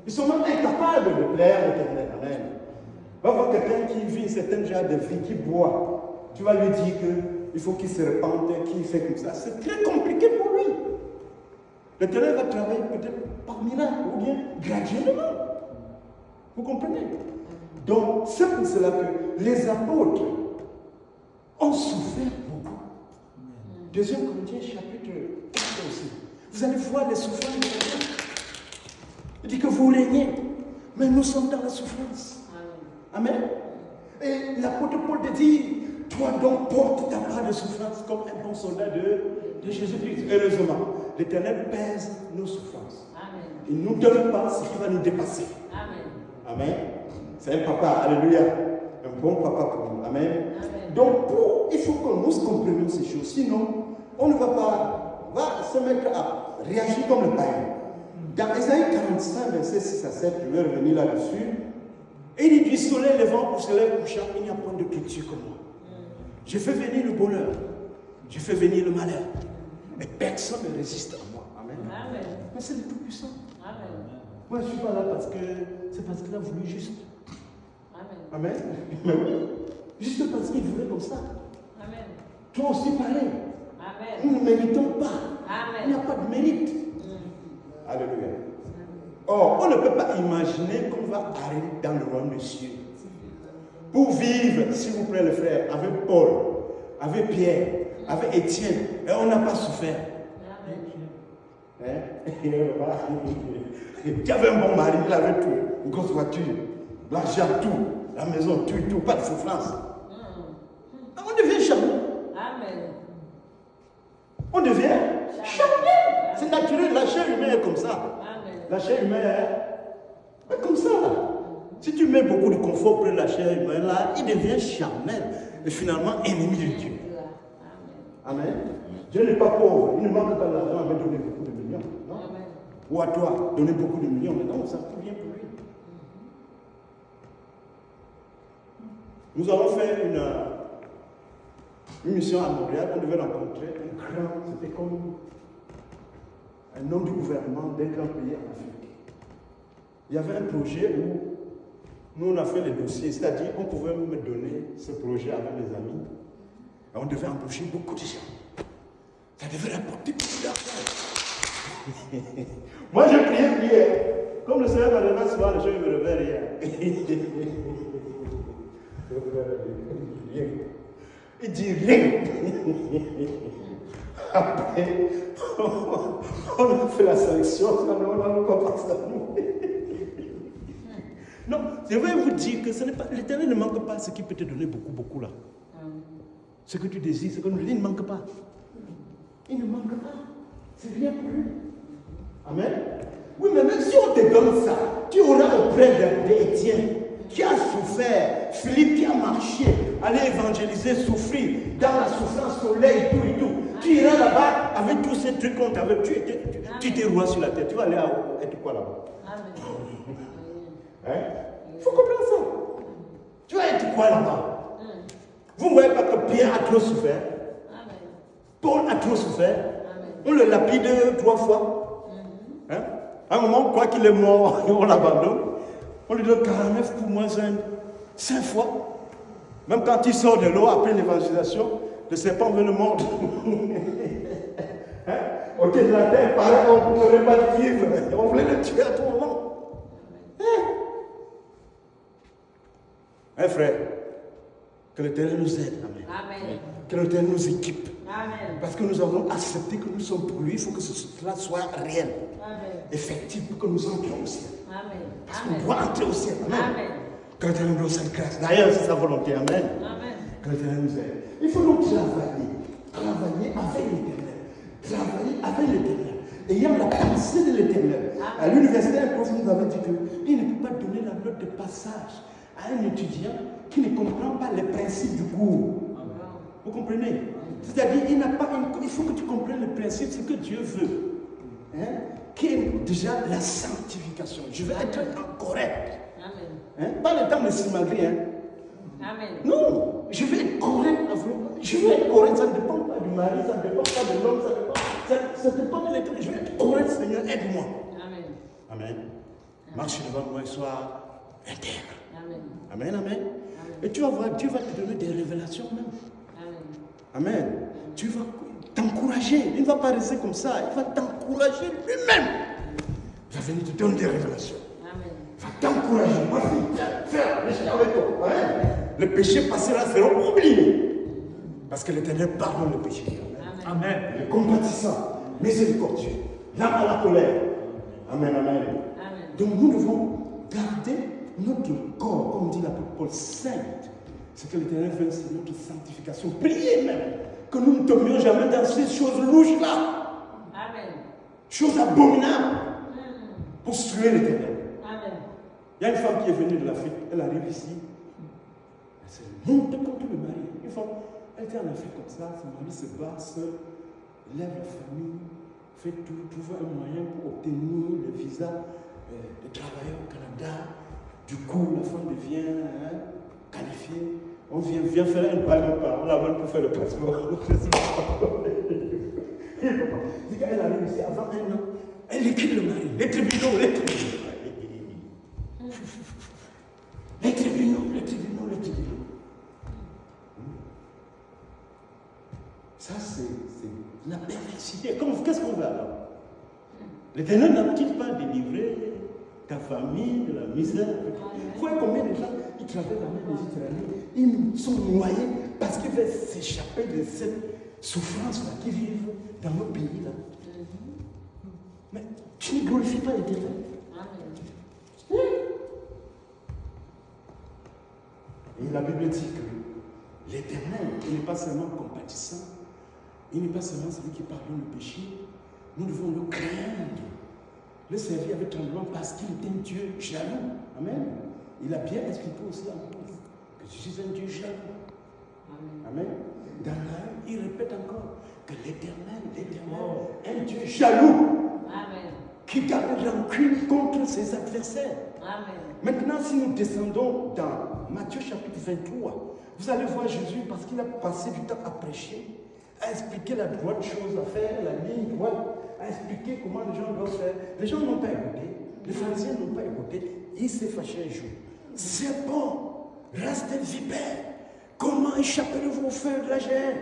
Ils sont même incapables de plaire à l'Éternel. Amen. Va voir quelqu'un qui vit un certain genre de vie, qui boit. Tu vas lui dire qu'il faut qu'il se repente, qu'il fait comme ça. C'est très compliqué pour lui. L'Éternel va travailler peut-être par miracle ou bien graduellement. Vous comprenez? Donc, c'est pour cela que les apôtres ont souffert beaucoup. 2 Corinthiens chapitre 4 aussi. Vous allez voir les souffrances de Dieu. Il dit que vous régnez, mais nous sommes dans la souffrance. Amen. Et l'apôtre Paul te dit, toi donc porte ta part de souffrance comme un bon soldat de Jésus-Christ. Heureusement, l'Éternel pèse nos souffrances. Amen. Il ne nous donne pas ce qui va nous dépasser. Amen. Amen. C'est un papa, alléluia. Un bon papa pour nous. Amen. Amen. Donc, il faut que nous comprenions ces choses. Sinon, on ne va pas se mettre à réagir comme le païen. Dans Ésaïe 45, verset 6 à 7, je vais revenir là-dessus. Et il dit, du soleil levant au soleil couchant, il n'y a point de culture comme moi. Je fais venir le bonheur, je fais venir le malheur. Mais personne ne résiste à moi. Amen. Amen. Mais c'est le Tout-Puissant. Amen. Moi, je ne suis pas là parce que c'est parce qu'il a voulu juste. Amen. Amen. Mais oui. Juste parce qu'il voulait comme ça. Amen. Toi aussi, pareil. Amen. Nous ne méritons pas. Amen. Il n'y a pas de mérite. Alléluia. Or, on ne peut pas imaginer qu'on va arriver dans le royaume des cieux. Pour vivre, s'il vous plaît, les frères, avec Paul, avec Pierre, avec Étienne, et on n'a pas souffert. Hein? Tu avais un bon mari, il avait tout, une grosse voiture, l'argent, tout, la maison, tout, pas de souffrance. On devient charmant. Amen. On devient charmant. C'est naturel, la chair humaine est comme ça. Amen. La chair humaine est comme ça. Si tu mets beaucoup de confort pour la chair humaine, là, il devient charnel et finalement ennemi de Dieu. Amen. Dieu n'est pas pauvre, il ne manque pas d'argent, il va donner beaucoup de millions. Non? Amen. Ou à toi, donner beaucoup de millions, mais non, ça tout vient pour lui. Nous avons fait une mission à Montréal, on devait rencontrer un grand, c'était comme un homme du gouvernement d'un grand pays en Afrique. Il y avait un projet où nous on a fait les dossiers, c'est-à-dire on pouvait me donner ce projet avec mes amis, et on devait embaucher beaucoup de gens. Ça devait rapporter beaucoup d'argent. Moi j'ai prié, comme le Seigneur m'a levé ce soir, le jour il me levait rien. Il dit rien. Après, on a fait la sélection, on n'a pas passé à nous. Non, je vais vous dire que l'Éternel ne manque pas ce qui peut te donner beaucoup là. Ce que tu désires, ce que nous il ne manque pas. Il ne manque pas. C'est bien pour lui. Amen. Oui, mais même si on te donne ça, tu auras auprès d'Étienne qui a souffert, Philippe qui a marché, aller évangéliser, souffrir, dans la souffrance, soleil, tout et tout. Tu iras là-bas avec tous ces trucs qu'on t'avait, tu étais roi sur la terre, tu vas aller être quoi là-bas? Hein? Il faut comprendre ça. Tu vas être quoi là-bas? Vous ne voyez pas que Pierre a trop souffert? Paul a trop souffert? On le lapide 3 fois. Hein? À un moment, on croit qu'il est mort, on l'abandonne. On lui donne 49 pour moins 5 fois. Même quand il sort de l'eau après l'évangélisation, le serpent veut le mordre. Hein? Au pied de la terre, pareil, on ne pourrait pas le vivre. On voulait le tuer à tout moment. Hein, frère, que l'Éternel nous aide. Amen. Amen. Que l'Éternel nous équipe. Amen. Parce que nous avons accepté que nous sommes pour lui. Il faut que cela soit réel. Amen. Effectif pour que nous entrions au ciel. Amen. Parce qu'on doit entrer au ciel. Amen. Amen. Que l'Éternel nous aide grâce. D'ailleurs, c'est sa volonté. Amen. Amen. Que l'Éternel nous aide. Il faut donc travailler. Travailler avec l'Éternel. Travailler avec l'Éternel. Ayant la pensée de l'Éternel. À l'université, un prof nous avait dit qu'il ne peut pas donner la note de passage à un étudiant qui ne comprend pas les principes du cours. Vous comprenez? C'est-à-dire, il faut que tu comprennes le principe, ce que Dieu veut. Hein? qui est déjà la sanctification. Je vais être correct. Amen. Pas le temps de s'imaginer. Amen. Non, je vais être correct. Je vais être correct. Ça ne dépend pas du mari, ça ne dépend pas de l'homme, ça dépend de l'État. Je vais être correct, Seigneur, aide-moi. Amen. Amen. Marche devant moi et sois intègre. Amen. Amen, amen. Et tu vas voir, Dieu va te donner des révélations même. Amen. Amen. Tu vas t'encourager. Il ne va pas rester comme ça. Il va t'encourager lui-même. Il va venir te donner des révélations. Amen. Il va t'encourager. Ma fille, viens, fais, je suis avec toi. Amen. Le péché passera sera oublié. Parce que l'Éternel pardonne le péché. Amen. Amen. Il est compatissant, miséricordieux, lent à la colère. Amen, amen. Amen. Donc nous devons garder notre corps, comme dit l'apôtre Paul, saint. Ce que l'Éternel veut, c'est notre sanctification. Priez même que nous ne tombions jamais dans ces choses louches-là. Amen. Choses abominables pour tuer l'Éternel. Amen. Il y a une femme qui est venue de l'Afrique, elle arrive ici, elle se monte contre le mari. Une fois, elle était en Afrique comme ça, son mari se bat seul, lève la famille, fait tout, trouve un moyen pour obtenir le visa de travailleur au Canada. Du coup, la femme devient qualifiée. On vient faire une balle, on la donne pour faire le passeport. Elle arrive ici avant un an, elle écrit le mari, les tribunaux. Les tribunaux. Ça, c'est la perversité. Qu'est-ce qu'on veut alors? L'Éternel n'a-t-il pas délivré ta famille de la misère? Vous voyez combien de gens ils traversent la mer Méditerranée, ils sont noyés parce qu'ils veulent s'échapper de cette souffrance-là qui vivent dans nos pays là. Mais tu ne glorifies pas l'Éternel. Et la Bible dit que l'Éternel, il n'est pas seulement compatissant, il n'est pas seulement celui qui pardonne le péché. Nous devons le craindre, le servir avec tremblement parce qu'il est un Dieu jaloux. Amen. Il a bien expliqué aussi en plus que je suis un Dieu jaloux. Amen. Dans la il répète encore que l'Éternel, un Dieu jaloux. Amen. Qui garde rancune contre ses adversaires. Amen. Maintenant, si nous descendons dans Matthieu chapitre 23, vous allez voir Jésus parce qu'il a passé du temps à prêcher, à expliquer la droite chose à faire, la ligne droite, à expliquer comment les gens doivent faire. Les gens n'ont pas écouté, les pharisiens n'ont pas écouté. Il s'est fâché un jour. C'est bon, race de vipères, comment échapperez-vous au feu de la géhenne?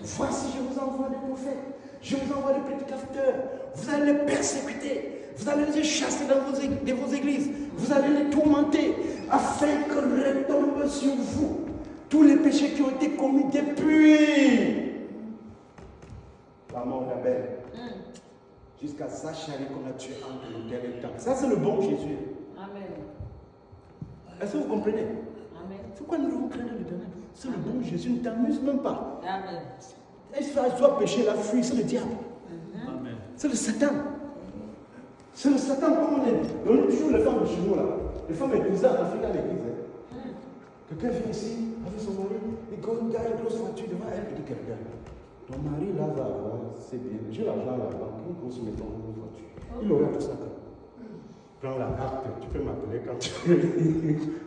Voici, je vous envoie des prophètes, je vous envoie des prédicateurs, vous allez les persécuter, vous allez les chasser de vos églises, vous allez les tourmenter, afin que retombent sur vous tous les péchés qui ont été commis depuis la mort d'Abel, jusqu'à Zacharie qu'on a tué entre le dernier temps. Ça, c'est le bon Jésus. Amen. Est-ce que vous comprenez? Amen. Pourquoi nous devons craindre l'Éternel? C'est le bon Jésus, ne t'amuse même pas. Amen. Et si tu dois pécher la fuite, c'est le diable. Amen. C'est le Satan. C'est le Satan comme on est. On est toujours les femmes de chez nous là. Les femmes épousées en Afrique à l'église. Quelqu'un vient ici avec son mari, il gagne une grosse voiture devant elle et dit quelqu'un. Ton mari là va avoir, c'est bien. J'ai l'argent à la banque, une grosse maison, une grosse voiture. Il aura tout ça. Prends la carte, tu peux m'appeler quand tu veux.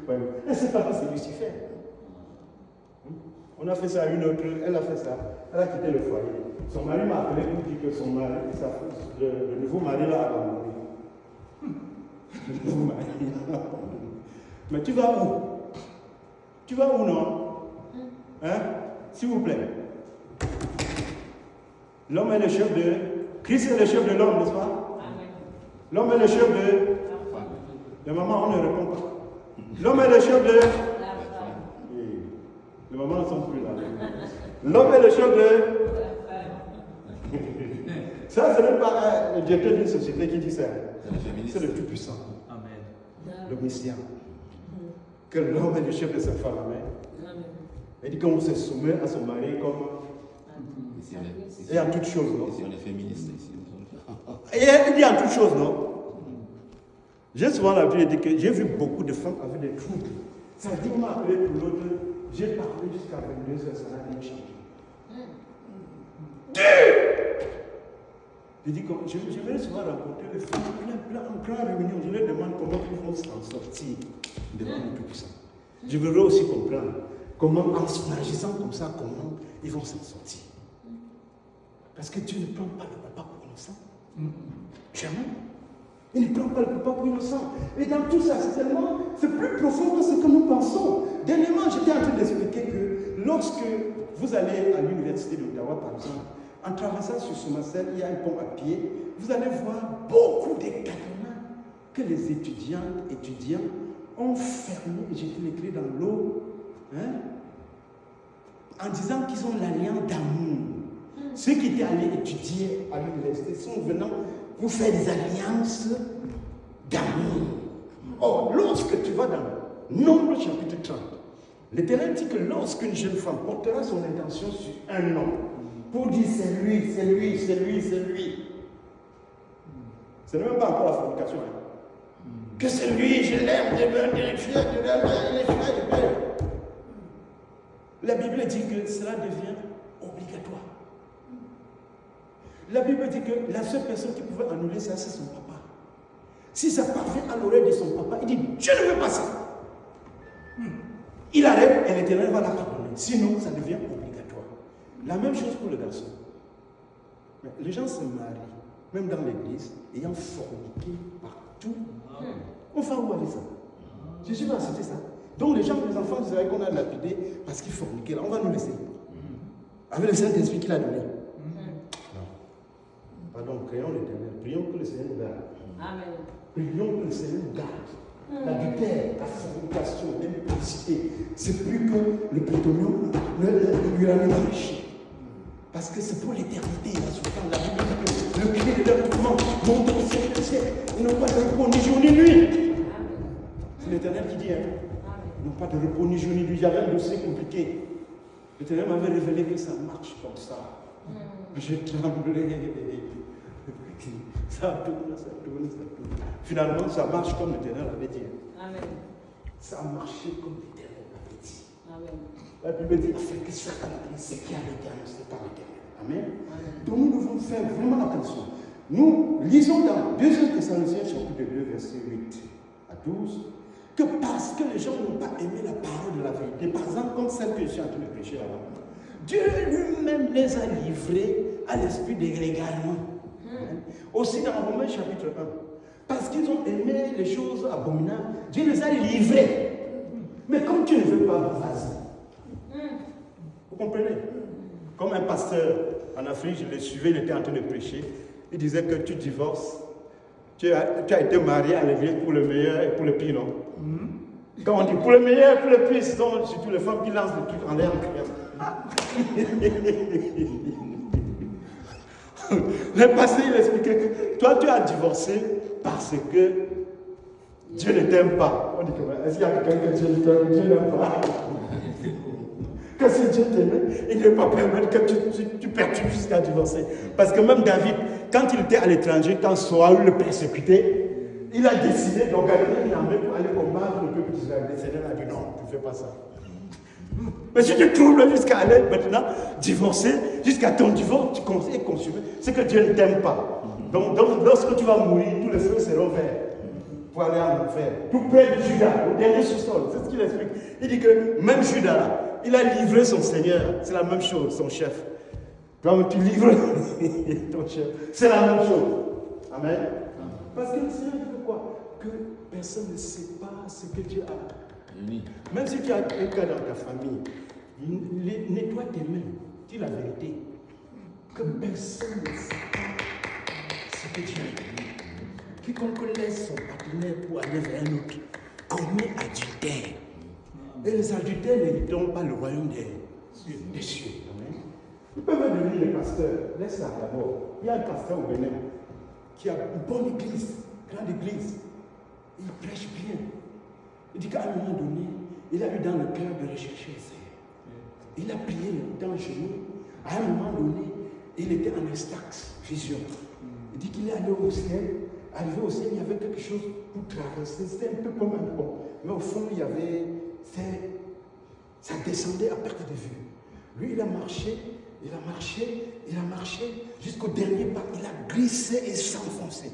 Ouais. Elle sait pas que c'est Lucifer. On a fait ça à une autre, elle a fait ça. Elle a quitté le foyer. Son mari m'a appelé pour dire que son mari, le nouveau mari là a abandonné. Le nouveau mari là a abandonné. Mais tu vas où? Tu vas où non? Hein? S'il vous plaît. L'homme est le chef de... Christ est le chef de l'homme, n'est-ce pas? L'homme est le chef de... Les mamans, on ne répond pas. L'homme est le chef de... Les mamans ne sont plus là. L'homme est le chef de... Ça, ce n'est pas le directeur d'une société qui dit ça. C'est le Tout-Puissant. Amen. L'omniscient. Que l'homme est le chef de sa femme. Amen. Il dit qu'on se soumet à son mari comme... Et en toutes choses, non? Si on est féministe ici. Et il dit en toutes choses, non? J'ai souvent l'habitude de dire que j'ai vu beaucoup de femmes avec des troubles. Ça dit qu'on m'a appelé pour l'autre, j'ai parlé jusqu'à 22h, ça n'a rien changé. Je dis, j'aimerais souvent rencontrer les femmes, en grande réunion, je leur demande comment ils vont s'en sortir devant le Tout-Puissant. Je voudrais aussi comprendre comment, en s'agissant comme ça, comment ils vont s'en sortir. Parce que Dieu ne prend pas le papa pour innocent. Jamais. Il ne prend pas le papa pour innocent. Et dans tout ça, c'est plus profond que ce que nous pensons. Dernièrement, j'étais en train d'expliquer que lorsque vous allez à l'université d'Ottawa, par exemple, en traversant sur Somerset, il y a un pont à pied, vous allez voir beaucoup de cadenas que les étudiants ont fermés et jeté les clés dans l'eau, en disant qu'ils ont l'alliance d'amour. Ceux qui étaient allés étudier à l'université sont venant pour faire des alliances d'amour. Or, lorsque tu vas dans Nombre chapitre 30, l'Éternel dit que lorsqu'une jeune femme portera son intention sur un homme, pour dire c'est lui, c'est lui, c'est lui, c'est lui. Ce n'est même pas encore la fornication. Que c'est lui, je l'aime, il est fier, il est fier. La Bible dit que cela devient obligatoire. La Bible dit que la seule personne qui pouvait annuler ça, c'est son papa. Si ça parvient à l'oreille de son papa, il dit, je ne veux pas ça. Il arrête et l'Éternel va la pardonner. Sinon, ça devient obligatoire. La même chose pour le garçon. Mais les gens se marient, même dans l'église, ayant forniqué partout. On fait où avec ça? Jésus va citer ça. Donc les enfants, vous savez qu'on a lapidé parce qu'ils forniquaient. Là, on va nous laisser. Avec le Saint-Esprit qu'il a donné. Non. Pardon, créons l'Éternel. Prions que le Seigneur nous garde. Amen. Prions que le Seigneur nous garde. L'adultère, la fornication, l'impudicité, c'est plus que le plutonium, l'uranium enrichi. Parce que c'est pour l'éternité. La Bible dit que le cri de leur tourment monte au ciel. Ils n'ont pas de repos ni jour ni nuit. C'est l'Éternel qui dit, ils n'ont pas de repos ni jour ni nuit. J'avais un dossier compliqué. L'Éternel m'avait révélé que ça marche comme ça. J'ai tremblé. Ça tourne. Finalement, ça marche comme l'Éternel avait dit. Amen. Ça a marché comme l'Éternel avait dit. Amen. La Bible dit que ça accomplit ce qui a l'Éternel, ce n'est pas l'Éternel. Amen. Donc nous devons faire vraiment attention. Nous lisons dans 2 Thessaloniciens chapitre 2, verset 8 à 12, que parce que les gens n'ont pas aimé la parole de la vérité, par exemple comme celle que je suis en train de prêcher là-bas, Dieu lui-même les a livrés à l'esprit des égarements. Aussi dans Romains chapitre 1, parce qu'ils ont aimé les choses abominables, Dieu les a livrés. Mais comme tu ne veux pas, vas-y. Vous comprenez? Comme un pasteur en Afrique, je le suivais, il était en train de prêcher. Il disait que tu divorces. Tu as été marié à l'église pour le meilleur et pour le pire, non? Quand on dit pour le meilleur et pour le pire, ce sont surtout les femmes qui lancent des trucs en l'air en criant. Le pasteur, il expliquait que toi, tu as divorcé parce que Dieu ne t'aime pas. On dit que, est-ce qu'il y a quelqu'un que Dieu n'aime pas? Que si Dieu t'aimait, il ne peut pas permettre que tu perturbes jusqu'à divorcer. Parce que même David, quand il était à l'étranger, quand Saül le persécutait, il a décidé d'organiser une armée pour aller combattre le peuple d'Israël. Le Seigneur a dit non, tu ne fais pas ça. Mais si tu troubles jusqu'à aller maintenant divorcer, jusqu'à ton divorce, tu es consumé, c'est que Dieu ne t'aime pas. Donc lorsque tu vas mourir, tous les feux seront verts pour aller en enfer. Tout près de Judas, au dernier sous-sol, c'est ce qu'il explique. Il dit que même Judas là, il a livré son Seigneur, c'est la même chose, son chef. Quand tu livres ton chef, c'est la même chose. Amen. Parce que le Seigneur veut quoi? Que personne ne sait pas ce que Dieu a. Même si tu as un cas dans ta famille, nettoie tes mains, dis la vérité. Que personne ne sait pas ce que Dieu a donné. Quiconque laisse son partenaire pour aller vers un autre commet adultère. Et les adultères n'hériteront pas le royaume des cieux. Amen. Vous pouvez devenir le pasteur. Laisse-la d'abord. Il y a un pasteur au Bénin qui a une bonne église, grande église. Il prêche bien. Il dit qu'à un moment donné, il a eu dans le cœur de rechercher le Seigneur. Il a prié dans le genou. À un moment donné, il était en extaxe, vision. Il dit qu'il est allé au ciel. Arrivé au ciel, il y avait quelque chose pour traverser. C'était un peu comme un pont. Mais au fond, il y avait... Ça descendait à perte de vue. Lui, il a marché il a marché jusqu'au dernier pas. Il a glissé et s'enfoncé.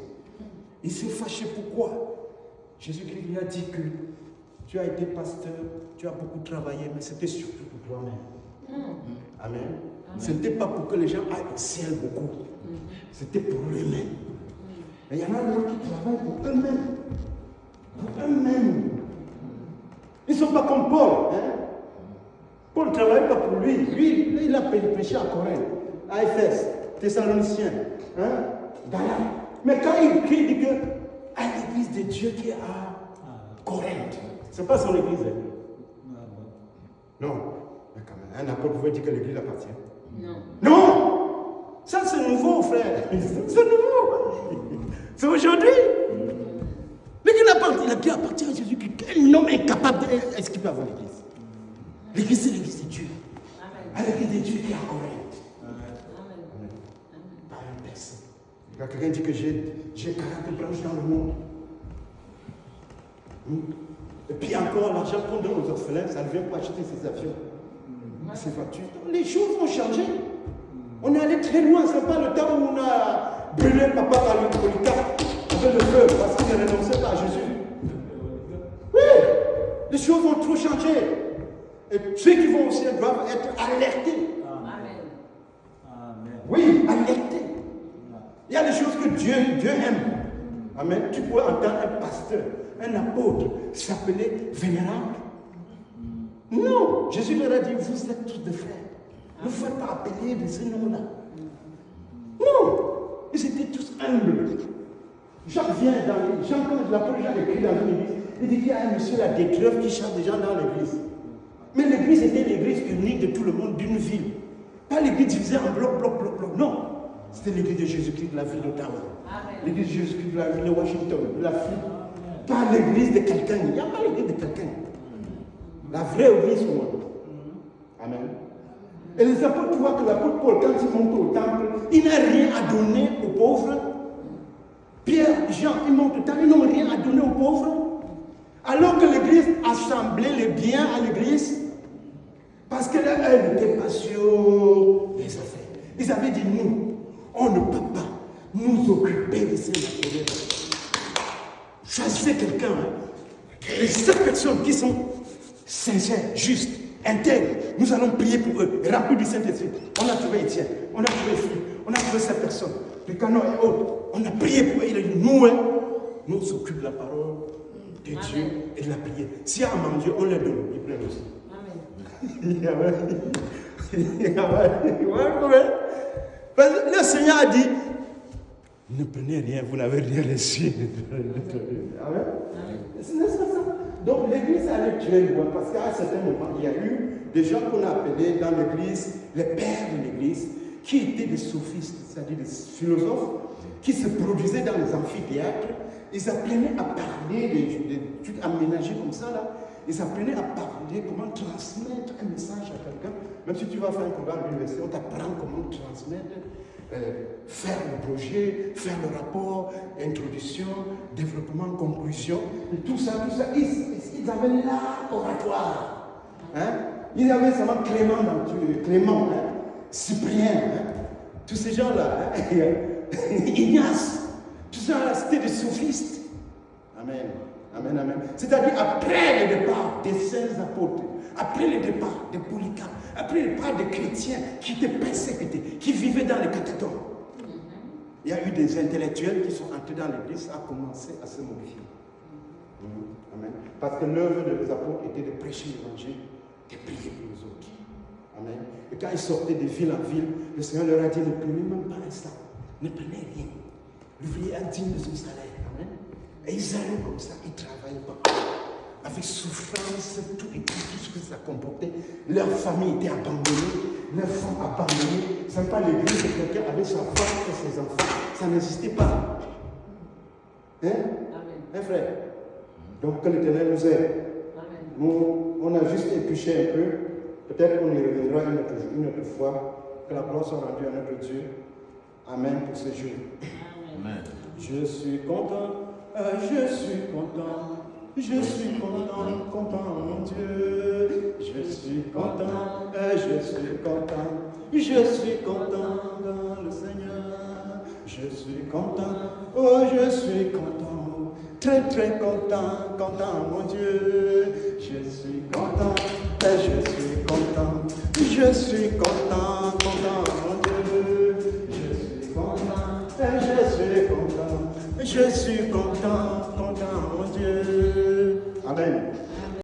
Il s'est fâché. Pourquoi? Jésus-Christ lui a dit que tu as été pasteur, tu as beaucoup travaillé, mais c'était surtout pour toi-même. Amen. Ce n'était pas pour que les gens aillent au ciel beaucoup. C'était pour eux-mêmes. Et il y en a d'autres qui travaillent pour eux-mêmes. Pour eux-mêmes. Ils ne sont pas comme Paul. Hein? Paul ne travaille pas pour lui. Lui, il a péché à Corinthe, à Éphèse, Thessaloniciens, hein? Galates. Mais quand il crie, il dit que à l'église de Dieu qui est à Corinthe. Ce n'est pas son église. Hein? Non. Mais quand même, un apôtre pouvait dire que l'église appartient. Non. Non! Ça, c'est nouveau, frère. C'est nouveau. C'est aujourd'hui. L'église appartient à Jésus-Christ. Quel homme incapable est-ce qu'il peut avoir l'église? L'église, c'est l'église de Dieu. À l'église de Dieu qui est à Corinthe. Amen. Pas une personne. Quand quelqu'un dit que j'ai 40 branches dans le monde. Et puis encore, l'argent qu'on donne aux orphelins, ça ne vient pour acheter ses avions, ses voitures. Les choses ont changé. On est allé très loin. Ce n'est pas le temps où on a brûlé papa à l'Hippolykarte avec le feu parce qu'il ne renonçait pas à Jésus. Oui, les choses ont trop changé. Et ceux qui vont au ciel doivent être alertés. Amen. Oui, alertés. Il y a des choses que Dieu aime. Amen. Tu pourrais entendre un pasteur, un apôtre s'appeler vénérable. Non, Jésus leur a dit, vous êtes tous des frères. Ne vous faites pas appeler de ce nom-là. Non, ils étaient tous humbles. Jacques vient dans Jean, quand l'apôtre Jean écrit dans une église, il dit qu'il y a un monsieur là, des crèves qui chassent des gens dans l'église. Mais l'église était l'église unique de tout le monde, d'une ville. Pas l'église divisée en bloc. Non. C'était l'église de Jésus-Christ de la ville d'Ottawa. L'église de Jésus-Christ de la ville de Washington, de la ville. Pas l'église de quelqu'un. Il n'y a pas l'église de quelqu'un. La vraie église au monde. Amen. Et les apôtres, tu vois que l'apôtre Paul, quand il monte au temple, il n'a rien à donner aux pauvres. Pierre, Jean, ils montent au temple, ils n'ont rien à donner aux pauvres. Alors que l'église assemblait les biens à l'église, parce qu'elle n'était pas sur les affaires. Ils avaient dit, nous, on ne peut pas nous occuper de ces affaires. Choisissez quelqu'un. Et ces personnes qui sont sincères, justes, intègres, nous allons prier pour eux, remplis du Saint-Esprit. On a trouvé Étienne, on a trouvé Philippe, on a trouvé cette personne, le canon et autres. On a prié pour eux. Il a dit, nous, nous on s'occupe de la parole de Dieu et de la prière. S'il y a à manger, on les donne, ils prennent aussi. Parce que le Seigneur a dit, ne prenez rien, vous n'avez rien reçu. Amen. Donc l'église allait très loin parce qu'à un certain moment, il y a eu des gens qu'on a appelés dans l'église, les pères de l'église, qui étaient des sophistes, c'est-à-dire des philosophes, qui se produisaient dans les amphithéâtres. Ils apprenaient à parler des trucs aménagés comme ça, là. Ils apprenaient à parler, comment transmettre un message à quelqu'un. Même si tu vas faire un programme à l'université, on t'apprend comment transmettre, faire le projet, faire le rapport, introduction, développement, conclusion. Et tout ça, ils avaient l'art oratoire. Hein? Ils avaient seulement Clément, hein? Cyprien, hein? Tous ces gens-là, hein? Ignace, tous ces gens-là, c'était des sophistes. Amen. Amen, amen. C'est-à-dire après le départ des saints apôtres, après le départ des Polycarpes, après le départ des chrétiens qui étaient persécutés, qui vivaient dans les catacombes, il y a eu des intellectuels qui sont entrés dans l'église, ça a commencé à se modifier. Amen. Parce que l'œuvre des apôtres était de prêcher l'évangile, de prier pour les autres. Amen. Et quand ils sortaient de ville en ville, le Seigneur leur a dit, ne prenez même pas l'instant, ne prenez rien. L'ouvrier a digne de son salaire. Amen. Et ils allaient comme ça, ils travaillaient pas. Avec souffrance, tout ce que ça comportait. Leur famille était abandonnée, leurs femmes abandonnées. Ce n'est pas l'église de quelqu'un avec sa femme et ses enfants. Ça n'existait pas. Hein? Amen. Hein, frère? Donc que l'Éternel nous aide. Nous, on a juste épluché un peu. Peut-être qu'on y reviendra une autre fois. Que la gloire soit rendue à notre Dieu. Amen pour ce jour. Amen. Je suis content. Je suis content, mon Dieu. Je suis content, Je suis content dans le Seigneur. Je suis content, oh je suis content, très très content, content mon Dieu. Je suis content, et je suis content, je suis content.